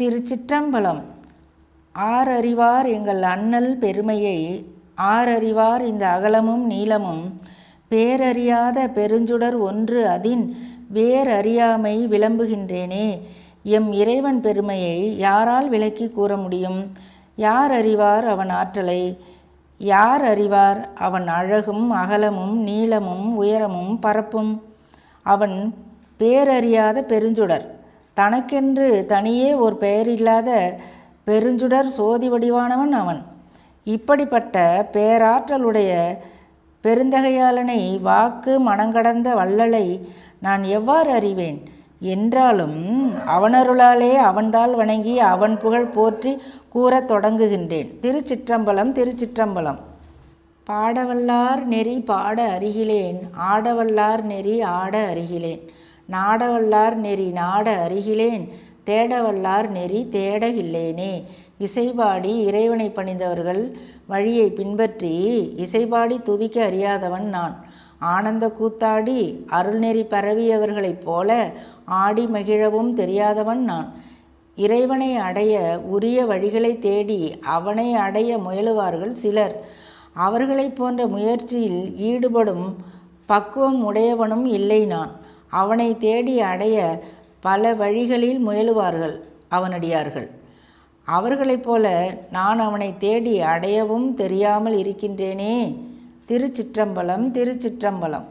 திருச்சிற்றம்பலம். ஆரறிவார் எங்கள் அண்ணல் பெருமையை, ஆரறிவார் இந்த அகலமும் நீளமும், பேரறியாத பெருஞ்சுடர் ஒன்று அதின் வேரறியாமை விளம்புகின்றேனே. எம் இறைவன் பெருமையை யாரால் விளக்கி கூற முடியும்? யார் அறிவார் அவன் ஆற்றலை? யார் அறிவார் அவன் அழகும் அகலமும் நீளமும் உயரமும் பரப்பும்? அவன் பேரறியாத பெருஞ்சுடர், தனக்கென்று தனியே ஒரு பெயரில்லாத பெருஞ்சுடர் சோதி வடிவானவன் அவன். இப்படிப்பட்ட பேராற்றலுடைய பெருந்தகையாளனை, வாக்கு மனங்கடந்த வள்ளலை நான் எவ்வாறு அறிவேன்? என்றாலும் அவனருளாலே அவன்தாள் வணங்கி அவன் புகழ் போற்றி கூறத் தொடங்குகின்றேன். திருச்சிற்றம்பலம். திருச்சிற்றம்பலம். பாடவல்லார் நெறி பாட அறிகிலேன், ஆடவல்லார் நெறி ஆட அறிகிலேன், நாடவல்லார் நெறி நாட அறிகிலேன், தேடவல்லார் நெறி தேடகில்லேனே. இசைபாடி இறைவனை பணிந்தவர்கள் வழியை பின்பற்றி இசைபாடி துதிக்க அறியாதவன் நான். ஆனந்த கூத்தாடி அருள்நெறி பரவியவர்களைப் போல ஆடி மகிழவும் தெரியாதவன் நான். இறைவனை அடைய உரிய வழிகளை தேடி அவனை அடைய முயலுவார்கள் சிலர். அவர்களைப் போன்ற முயற்சியில் ஈடுபடும் பக்குவம் உடையவனும் இல்லை நான். அவனை தேடி அடைய பல வழிகளில் முயலுவார்கள் அவனடியார்கள். அவர்களைப் போல நான் அவனை தேடி அடையவும் தெரியாமல் இருக்கின்றேனே. திருச்சிற்றம்பலம். திருச்சிற்றம்பலம்.